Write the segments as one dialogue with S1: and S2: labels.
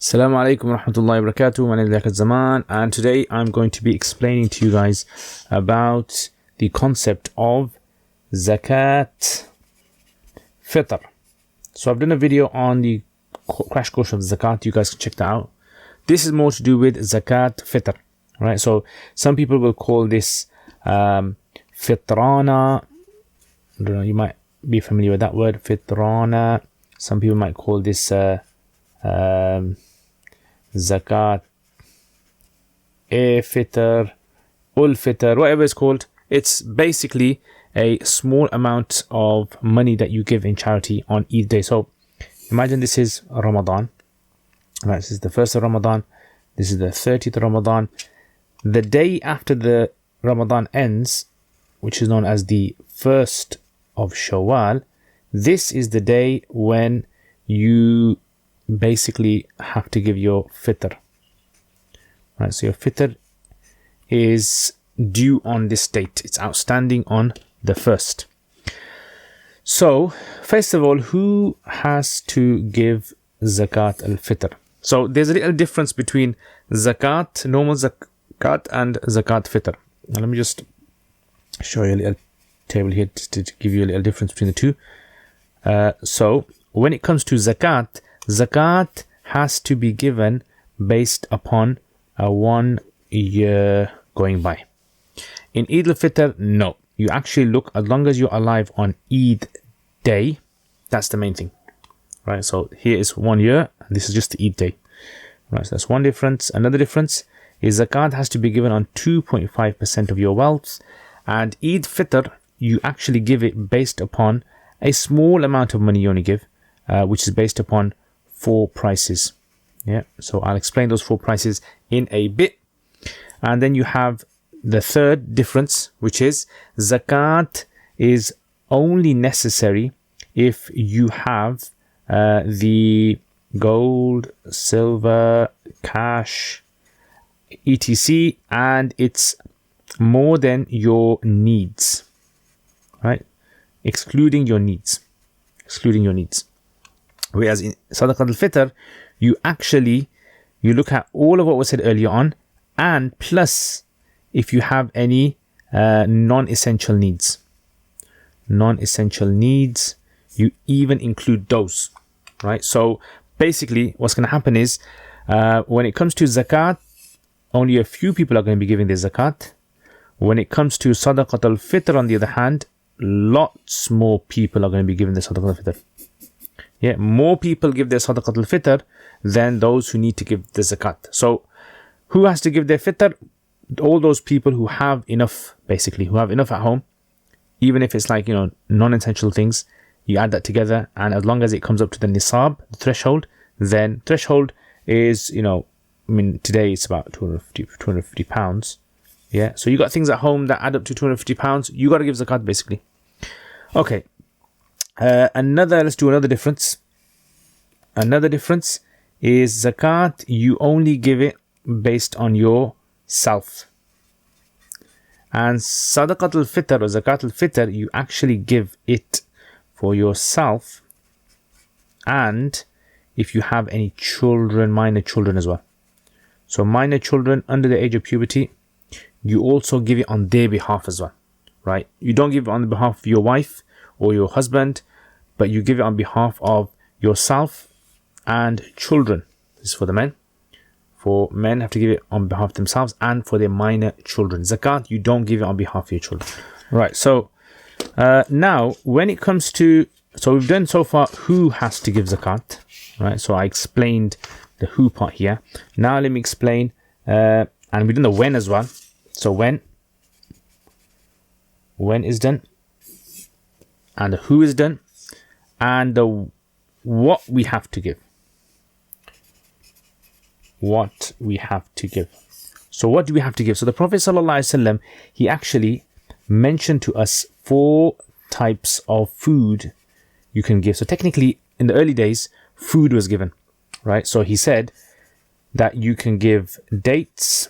S1: Assalamu alaikum wa rahmatullahi wa barakatuh. My name is Liaquat, and today I'm going to be explaining to you guys about the concept of Zakat Fitr. So I've done a video on the crash course of Zakat. You guys can check that out. This is more to do with Zakat Fitr. Right? So some people will call this Fitrana. I don't know, you might be familiar with that word, Fitrana. Some people might call this Zakat, Fitr, al-Fitr, whatever it's called. It's basically a small amount of money that you give in charity on Eid day. So imagine this is Ramadan. Right, this is the first of Ramadan. This is the 30th of Ramadan. The day after the Ramadan ends, which is known as the 1st of Shawwal, this is the day when you basically have to give your fitr. Right, so your fitr is due on this date. It's outstanding on the 1st. So first of all, who has to give zakat al-fitr? So there's a little difference between zakat, normal zakat, and zakat fitr. Now let me just show you a little table here to give you a little difference between the two. So when it comes to zakat, zakat has to be given based upon a 1 year going by. In Eid al-Fitr, no. You actually look, as long as you're alive on Eid day, that's the main thing. Right, so here is 1 year, and this is just the Eid day. Right, so that's one difference. Another difference is zakat has to be given on 2.5% of your wealth, and Eid Fitr, you actually give it based upon a small amount of money you only give, which is based upon 4 prices. Yeah, so I'll explain those 4 prices in a bit. And then you have the third difference, which is zakat is only necessary if you have the gold, silver, cash, etc., and it's more than your needs, right? Excluding your needs. Whereas in Sadaqat al-Fitr, you look at all of what was said earlier on, and plus if you have any non-essential needs. Non-essential needs, you even include those, right? So basically what's going to happen is when it comes to zakat, only a few people are going to be giving their zakat. When it comes to Sadaqat al-Fitr, on the other hand, lots more people are going to be giving their Sadaqat al-Fitr. Yeah, more people give their Sadaqat al-Fitr than those who need to give the zakat. So who has to give their fitr? All those people who have enough, basically, who have enough at home. Even if it's like, non-essential things, you add that together, and as long as it comes up to the nisab, the threshold, then threshold is, today it's about 250 pounds. Yeah, so you got things at home that add up to 250 pounds. You got to give zakat, basically. Okay. Let's do another difference. Another difference is zakat, you only give it based on yourself. And Sadaqat al-Fitr or Zakat al-Fitr, you actually give it for yourself, and if you have any children, minor children as well. So minor children under the age of puberty, you also give it on their behalf as well, right? You don't give it on behalf of your wife or your husband, but you give it on behalf of yourself and children. This is for the men. For men, have to give it on behalf of themselves and for their minor children. Zakat, you don't give it on behalf of your children. Right, so now when it comes to, so we've done so far who has to give zakat, right? So I explained the who part here. Now let me explain, and we've done the when as well. So when is done, and the who is done, and the what we have to give. What we have to give. So what do we have to give? So the Prophet ﷺ, he actually mentioned to us 4 types of food you can give. So technically, in the early days, food was given, right? So he said that you can give dates,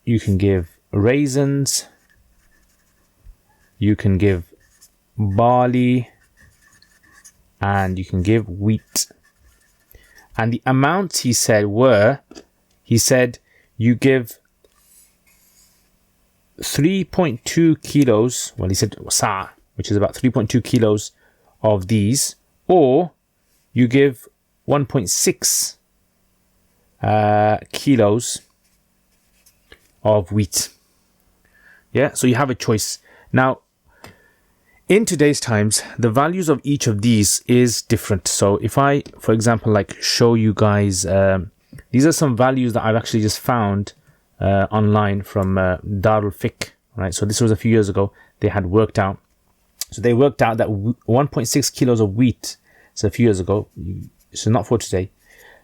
S1: you can give raisins, you can give barley, and you can give wheat. And the amounts he said you give 3.2 kilos, well, he said sa', which is about 3.2 kilos of these, or you give 1.6 kilos of wheat. Yeah, so you have a choice. Now, in today's times, the values of each of these is different. So if I, for example, like show you guys, these are some values that I've actually just found online from al-Fiqh, right? So this was a few years ago. They had worked out. So they worked out that 1.6 kilos of wheat, so a few years ago, so not for today,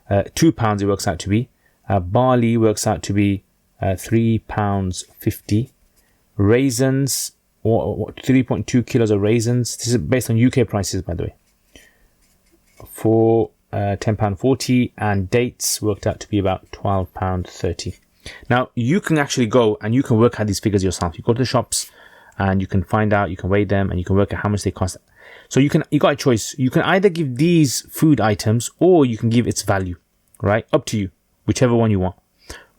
S1: £2 it works out to be. Barley works out to be £3.50. Raisins, or 3.2 kilos of raisins. This is based on UK prices, by the way. For £10.40, and dates worked out to be about £12.30. Now, you can actually go and you can work out these figures yourself. You go to the shops and you can find out, you can weigh them, and you can work out how much they cost. So you got a choice. You can either give these food items or you can give its value, right? Up to you, whichever one you want,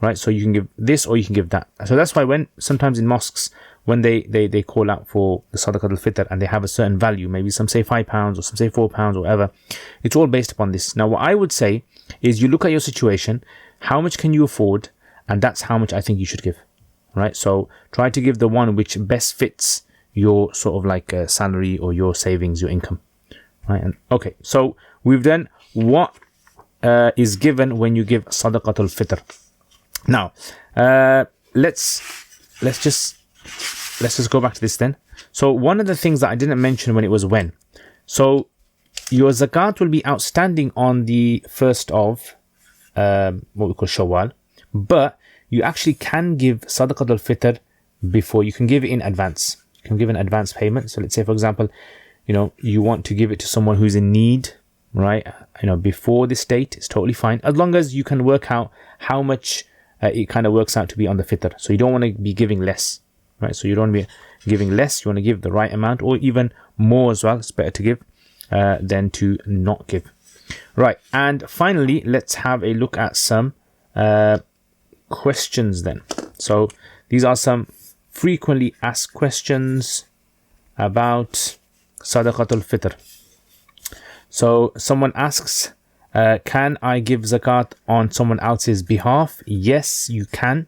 S1: right? So you can give this or you can give that. So that's why when sometimes in mosques, when they call out for the Zakat al-Fitr and they have a certain value, maybe some say £5 or some say £4 or whatever, it's all based upon this. Now, what I would say is you look at your situation, how much can you afford, and that's how much I think you should give, right? So try to give the one which best fits your sort of like salary or your savings, your income, right? And okay, so we've done what is given when you give Sadaqat al-Fitr. Now, let's just go back to this then. So one of the things that I didn't mention when it was when. So your zakat will be outstanding on the 1st of what we call Shawwal, but you actually can give Sadaqat al-Fitr before. You can give it in advance. You can give an advance payment. So let's say, for example, you want to give it to someone who's in need, right? Before this date, it's totally fine. As long as you can work out how much it kind of works out to be on the Fitr. So you don't want to be giving less, right? So you don't want to be giving less. You want to give the right amount, or even more as well. It's better to give than to not give. Right. And finally, let's have a look at some questions then. So these are some frequently asked questions about Sadaqat al-Fitr. So someone asks, can I give zakat on someone else's behalf? Yes, you can.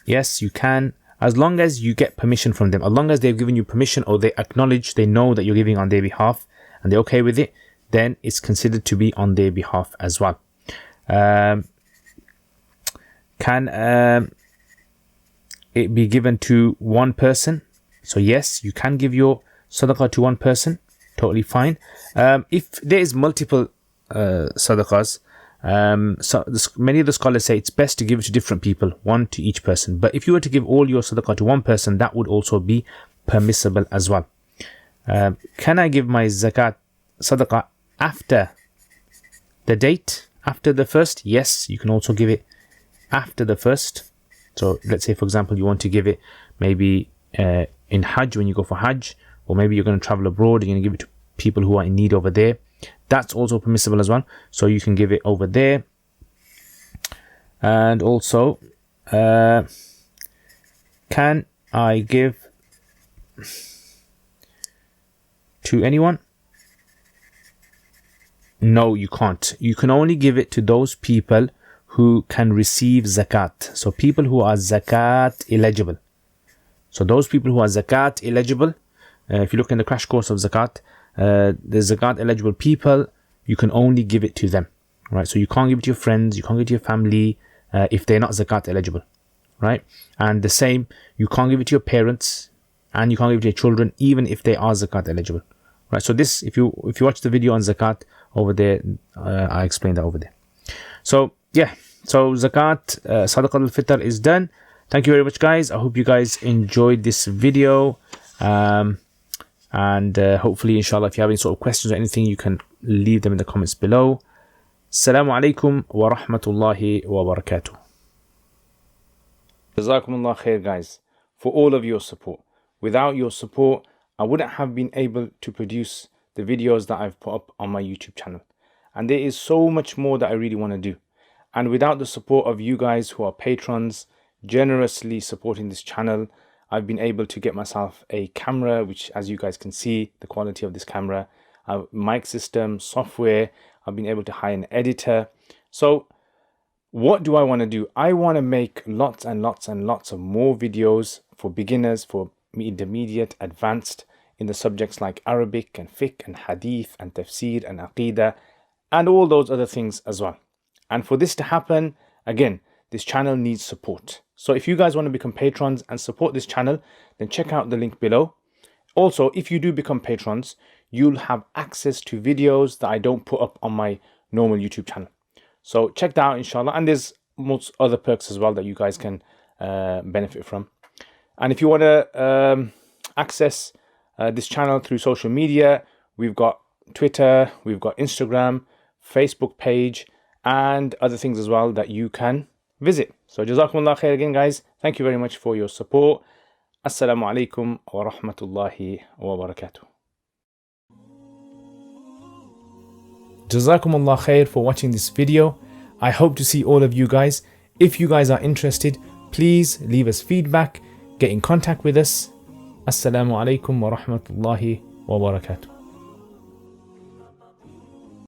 S1: Yes, you can. As long as you get permission from them, as long as they've given you permission or they acknowledge, they know that you're giving on their behalf and they're okay with it, then it's considered to be on their behalf as well. Can it be given to one person? So yes, you can give your sadaqah to one person. Totally fine. If there is multiple sadaqahs, many of the scholars say it's best to give it to different people, one to each person. But if you were to give all your sadaqah to one person, that would also be permissible as well. Can I give my zakat sadaqah after the date, after the 1st? Yes, you can also give it after the 1st. So let's say, for example, you want to give it maybe in Hajj, when you go for Hajj, or maybe you're going to travel abroad and you're going to give it to people who are in need over there. That's also permissible as well. So you can give it over there. And also, can I give to anyone? No, you can't. You can only give it to those people who can receive zakat. So people who are zakat eligible. So those people who are zakat eligible, if you look in the crash course of zakat, the zakat eligible people, you can only give it to them, right? So you can't give it to your friends, you can't give it to your family if they're not zakat eligible, right? And the same, you can't give it to your parents, and you can't give it to your children, even if they are zakat eligible, right? So this, if you watch the video on zakat over there, I explained that over there. So yeah, so zakat, sadaqat al-fitr is done. Thank you very much, guys. I hope you guys enjoyed this video. And hopefully, inshallah, if you have any sort of questions or anything, you can leave them in the comments below. Assalamu alaikum wa rahmatullahi wa barakatuh. Jazakumullah khair, guys, for all of your support. Without your support, I wouldn't have been able to produce the videos that I've put up on my YouTube channel. And there is so much more that I really want to do. And without the support of you guys who are patrons, generously supporting this channel, I've been able to get myself a camera, which as you guys can see, the quality of this camera, mic system, software. I've been able to hire an editor. So what do I want to do? I want to make lots and lots and lots of more videos for beginners, for intermediate, advanced in the subjects like Arabic and fiqh and hadith and tafsir and aqidah and all those other things as well. And for this to happen, again, this channel needs support. So if you guys want to become patrons and support this channel, then check out the link below. Also, if you do become patrons, you'll have access to videos that I don't put up on my normal YouTube channel. So check that out, inshallah. And there's most other perks as well that you guys can benefit from. And if you want to access this channel through social media, we've got Twitter, we've got Instagram, Facebook page, and other things as well that you can visit. So Jazakumullah khair again, guys. Thank you very much for your support. Assalamu alaikum wa rahmatullahi wa barakatuh. Jazakumullah khair for watching this video. I hope to see all of you guys. If you guys are interested, please leave us feedback, get in contact with us. Assalamu alaikum wa rahmatullahi wa barakatuh.